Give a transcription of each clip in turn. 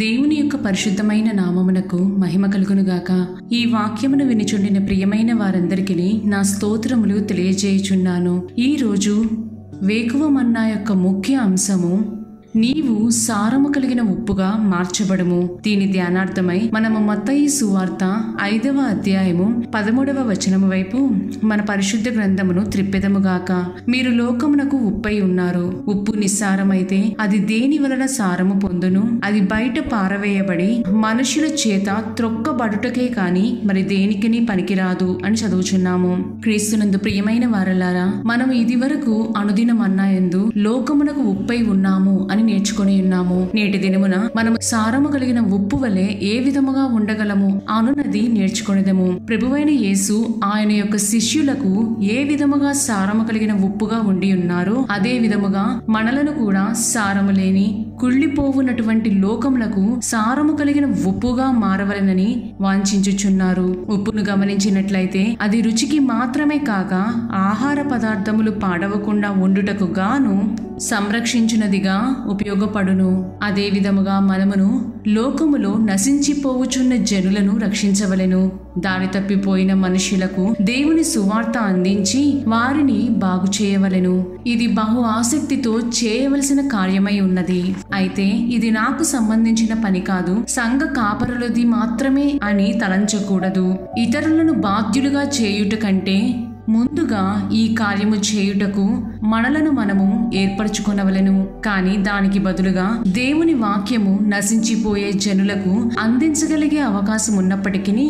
దేవుని యొక్క పరిశుద్ధమైన నామమునకు మహిమ కలుగునుగాక. ఈ వాక్యమును వినిచుండిన ప్రియమైన వారందరికీ నా స్తోత్రములు తెలియజేయుచున్నాను. ఈరోజు వేకువ మన్నా యొక్క ముఖ్య అంశము, నీవు సారము కలిగిన ఉప్పుగా మార్చబడుము. దీని ధ్యానార్థమై మనము మత్తయి సువార్త 5వ అధ్యాయము 13వ వచనము వైపు మన పరిశుద్ధ గ్రంథమును త్రిప్పెదముగాక. మీరు లోకమునకు ఉప్పై ఉన్నారు. ఉప్పు నిస్సారమైతే అది దేని వలన సారము పొందును? అది బయట పారవేయబడి మనుషుల చేత త్రొక్కబడుటకే కాని మరి దేనికిని పనికిరాదు అని చదువుచున్నాము. క్రీస్తునందు ప్రియమైన వారలారా, మనం ఇది వరకు అనుదిన మన్నాయందు లోకమునకు ఉప్పై ఉన్నాము అని నేర్చుకొని ఉన్నాము. నేటి దినమున మనము సారము కలిగిన ఉప్పు వలె ఏ విధముగా ఉండగలము అనున్నది నేర్చుకొనిదము. ప్రభువైన యేసు ఆయన యొక్క శిష్యులకు ఏ విధముగా సారము కలిగిన ఉప్పుగా ఉండి ఉన్నారో అదే విధముగా మనలను కూడా సారము లేని కుళ్ళిపోవునటువంటి లోకములకు సారము కలిగిన ఉప్పుగా మారవలెనని వాంఛించుచున్నారు. ఉప్పును గమనించినట్లయితే అది రుచికి మాత్రమే కాక ఆహార పదార్థములు పాడవకుండా ఉండుటకు గాను సంరక్షించునదిగా ఉపయోగపడును. అదే విధముగా మనమును లోకములో నశించిపోవుచున్న జనులను రక్షించవలెను. దారి తప్పిపోయిన మనుషులకు దేవుని సువార్త అందించి వారిని బాగు చేయవలెను. ఇది బహు ఆసక్తితో చేయవలసిన కార్యమై ఉన్నది. అయితే ఇది నాకు సంబంధించిన పని కాదు, సంఘ కాపరులది మాత్రమే అని తలంచకూడదు. ఇతరులను బాధ్యులుగా చేయుట కంటే ముందుగా ఈ కార్యము చేయుటకు మనలను మనము ఏర్పరచుకొనవలెను. కానీ దానికి బదులుగా దేవుని వాక్యము నశించిపోయే జనులకు అందించగలిగే అవకాశం ఉన్నప్పటికీ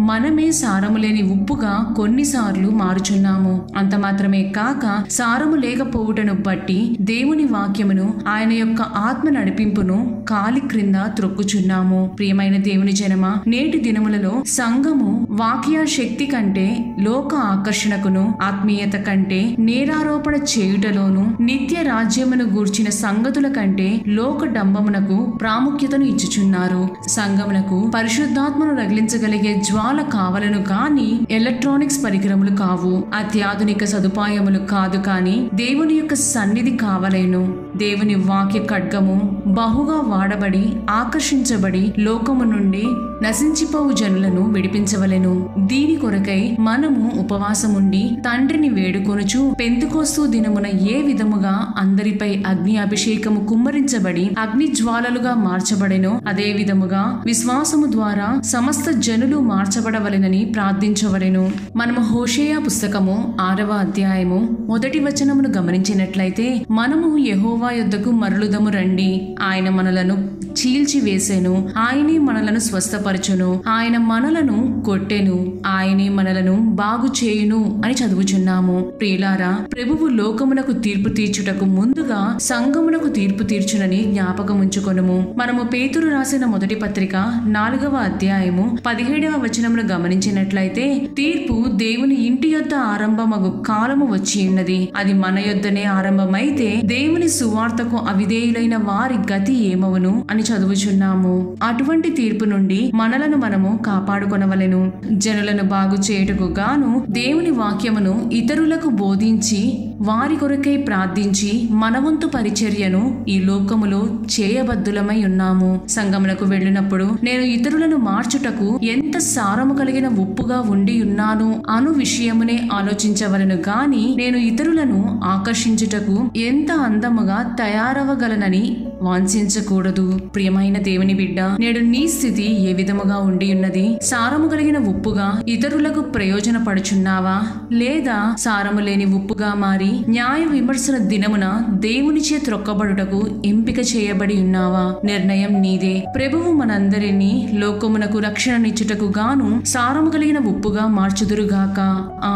మనమే సారము లేని ఉప్పుగా కొన్నిసార్లు మారుచున్నాము. అంత మాత్రమే కాక సారము లేకపోవుటను బట్టి దేవుని వాక్యమును, ఆయన యొక్క ఆత్మ నడిపింపును కాలి క్రింద త్రొక్కుచున్నాము. ప్రియమైన దేవుని జనమా, నేటి దినములలో సంఘము వాక్య శక్తి కంటే లోక ఆకర్షణకును, ఆత్మీయత కంటే నేరారోపణ చేయుటలోను, నిత్య రాజ్యమును గూర్చిన సంగతుల కంటే లోక డంబమునకు ప్రాముఖ్యతను ఇచ్చుచున్నారు. సంఘమునకు పరిశుద్ధాత్మను రగిలించగలిగే జ్వాల కావలను కాని ఎలక్ట్రానిక్స్ పరికరములు కావు. అత్యాధునిక సదుపాయములు కాదు కాని దేవుని యొక్క సన్నిధి కావలేను. దేవుని వాక్య ఖడ్గము బహుగా వాడబడి ఆకర్షించబడి లోకము నుండి నశించిపోవు జనులను విడిపించవలెను. దీని కొరకై మనము ఉపవాసముండి తండ్రిని వేడుకొనుచు పెంతెకోస్తు దినమున ఏ విధముగా అందరిపై అగ్ని అభిషేకము కుమ్మరించబడి అగ్ని జ్వాలలుగా మార్చబడెనో అదే విధముగా విశ్వాసము ద్వారా సమస్త జనులు మార్చబడవలెనని ప్రార్థించవలెను. మనము హోషేయ పుస్తకము 6వ అధ్యాయము 1వ వచనమును గమనించినట్లయితే, మనము యెహోవా యొద్దకు మరలుదము రండి, ఆయన మనలను చీల్చివేసెను, ఆయనే మనలను స్వస్థపరచును, ఆయన మనలను కొట్టెను, ఆయనే మనలను బాగు చేయును అని చదువుచున్నాము. ప్రియులారా, ప్రభువు లోకమునకు తీర్పు తీర్చుటకు ముందుగా సంఘమునకు తీర్పు తీర్చునని జ్ఞాపకం ఉంచుకొనుము. మనము పేతురు రాసిన మొదటి పత్రిక 4వ అధ్యాయము 17వ వచనమును గమనించినట్లయితే, తీర్పు దేవుని ఇంటి యొద్ద ఆరంభమగు కాలము వచ్చి ఉన్నది. అది మన యొద్దనే ఆరంభమైతే దేవుని సువార్తకు అవిధేయులైన వారి గతి ఏమవును అని చదువుచున్నాము. అటువంటి తీర్పు నుండి మనలను మనము కాపాడుకొనవలెను. జనులను బాగు చేయుటకు గాను దేవుని వాక్యమును ఇతరులకు బోధించి వారి కొరకై ప్రార్థించి మనవంతు పరిచర్యను ఈ లోకములో చేయబద్దులమై ఉన్నాము. సంఘమునకు వెళ్ళినప్పుడు నేను ఇతరులను మార్చుటకు ఎంత సారము కలిగిన ఉప్పుగా ఉండి ఉన్నాను అను విషయమునే ఆలోచించవలను గాని నేను ఇతరులను ఆకర్షించుటకు ఎంత అందముగా తయారవగలనని వాంఛించకూడదు. ప్రియమైన దేవుని బిడ్డ, నేడు నీ స్థితి ఏ విధముగా ఉండి ఉన్నది? సారము కలిగిన ఉప్పుగా ఇతరులకు ప్రయోజనపడుచున్నావా? లేదా సారము లేని ఉప్పుగా మారి న్యాయ విమర్శన దినమున దేవునిచే త్రొక్కబడుటకు ఎంపిక చేయబడి ఉన్నావా? నిర్ణయం నీదే. ప్రభువు మనందరినీ లోకమునకు రక్షణనిచ్చుటకు గాను సారము కలిగిన ఉప్పుగా మార్చుదురుగాక.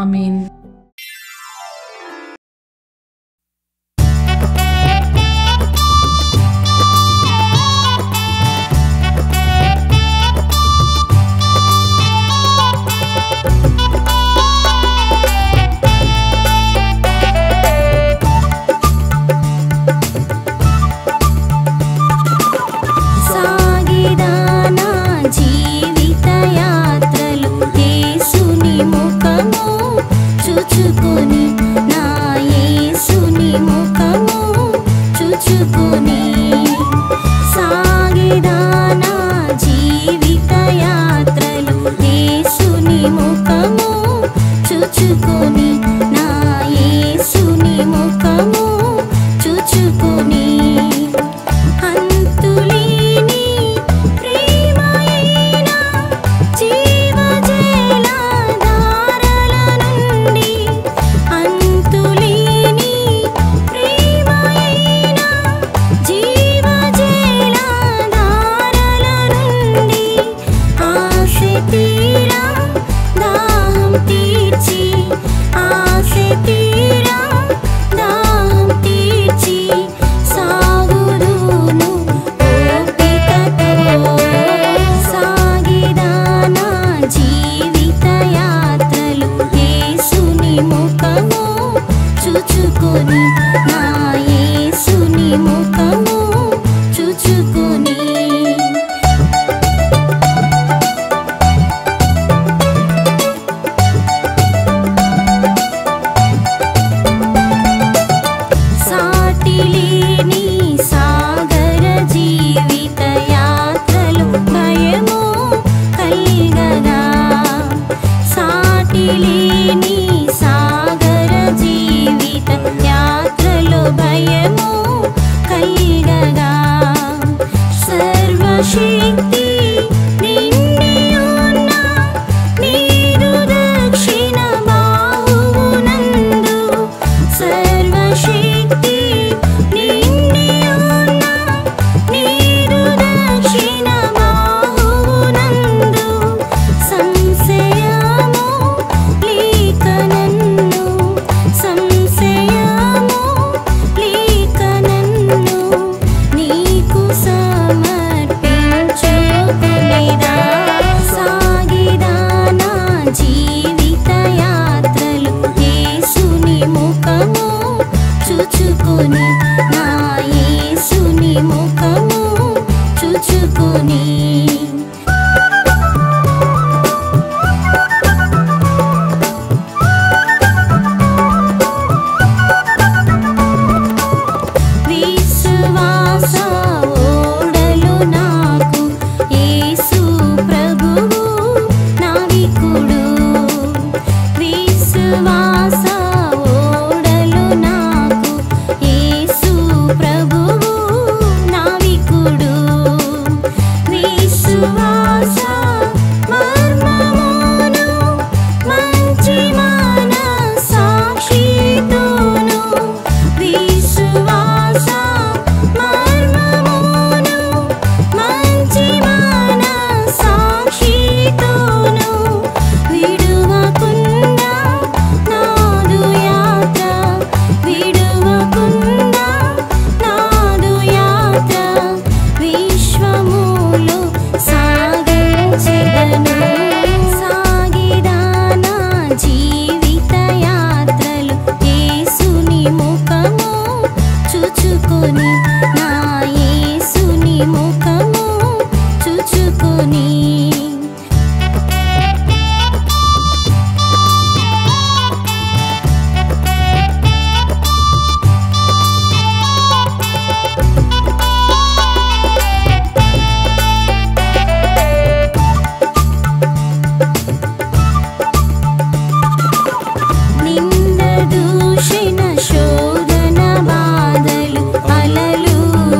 ఆమేన్. జీవిత యాత్రలు యేసుని ముఖం లేని సాగర జీవిత యాత్రలో భయము కలగగా సర్వశక్తి నిండి ఉన్న నీదు దక్షిణ బాహువునందు సర్వశక్తి నిండి ఉన్న నీదు దక్షిణ బాహువునందు సంశయము లేక నన్ను సంశయము లేక నన్ను నీకు సమర్పించుకునేదా సాగిదా నా జీవిత యాత్రలు యేసుని ముఖము చూచుకొని నా యేసుని ముఖము చూచుకొని విశ్వాస ఓడలు నాకు యేసు ప్రభువు నావికుడు విశ్వాస ఓడలు నాకు యేసు ప్రభువు నావికుడు విశ్వాస మర్మమును మంచి మన సాక్షితోను విశ్వాస మర్మమును మంచి మన సాక్షితోను విడువకుండా నాదు యాత్ర విడువకుండా నాదు యాత్ర విశ్వములో సాగించెదను సాగిదా నా జీవిత యాత్రలు యేసుని ముఖము చూచుకొని నా యేసుని ముఖము చూచుకొని నింద దూషణ శోధన బాధలు అలలు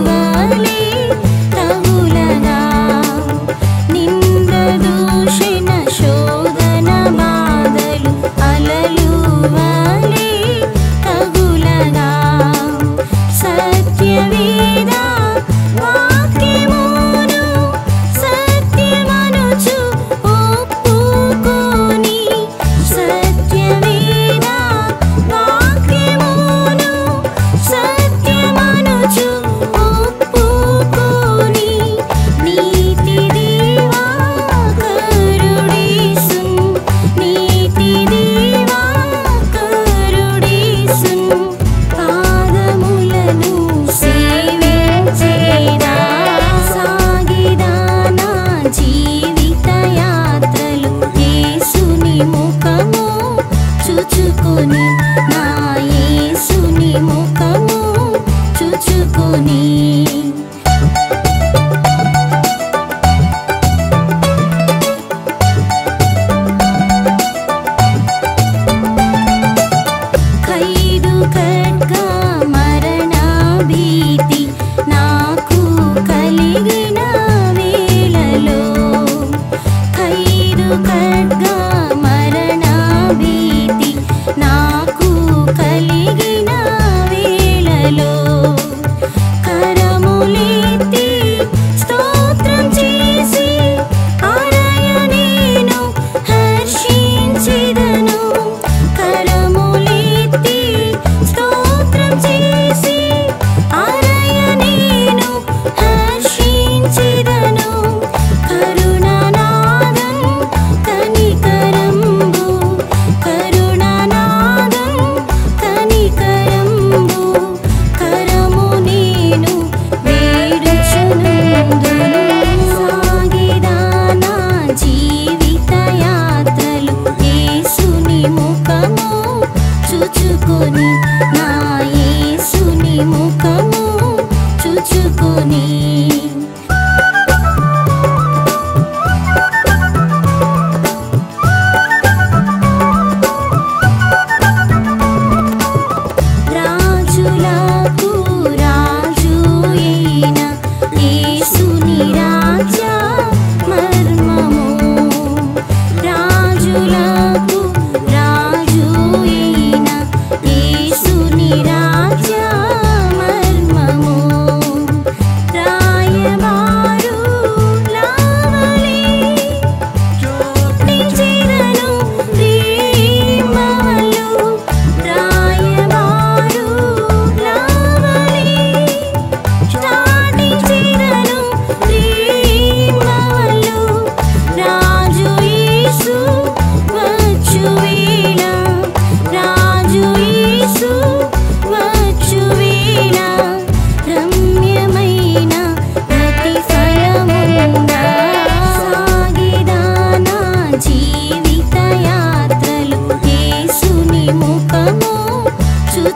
వలె తగులగా నింద దూషణ శోధన బాధలు అలలు వలె తగులగా సత్యవేద వాక్యమును సత్యమనుచు ఒప్పుకొని సత్యవేద వాక్యమును సత్యమనుచు ఒప్పుకొని నీతి దేవా కరుణేశున్ నీతి దేవా కరుణేశున్ పాదములను సేవించేదా సాగిదా నా జీవిత యాత్రలు యేసుని ముఖము చూచుకొని నా యేసుని ముఖము చూచుకొని ఖైదు ఖడ్గా మరణ భీతి నాకు కలిగిన వేళలో ఖైదు ఖడ్గా మరణ భీతి నాకు కలిగిన వేళలో కరములెత్తి స్తోత్రం చేసి ఆరాయ నేను హర్షించెదను కరములెత్తి స్తోత్రం చేసి ఆరాయ నేను హర్షించెదను కరుణానాదం కనికరంబు కరుణానాదం కనికరంబు కరము నేను వేడుచునందును సాగిదా నా జీవిత యాత్రలు యేసుని ముఖము చూచుకొని నా యేసుని ముఖము చూచుకొని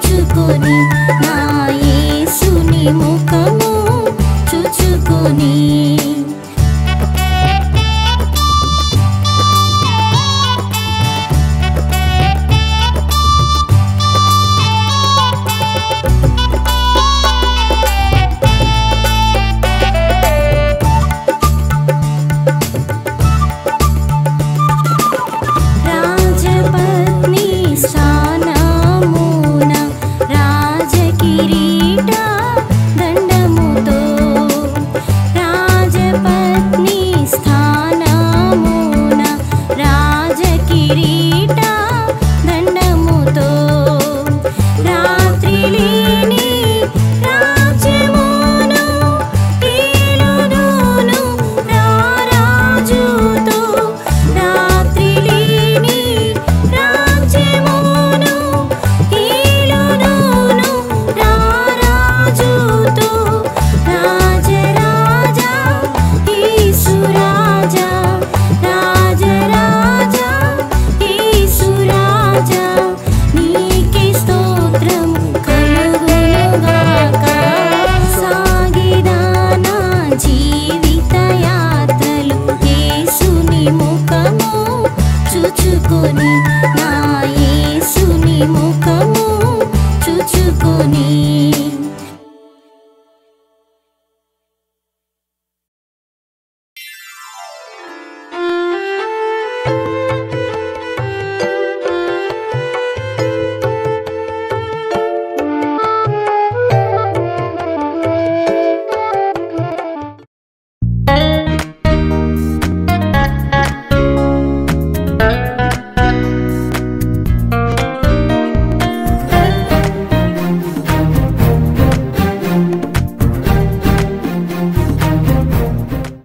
చూచుకొని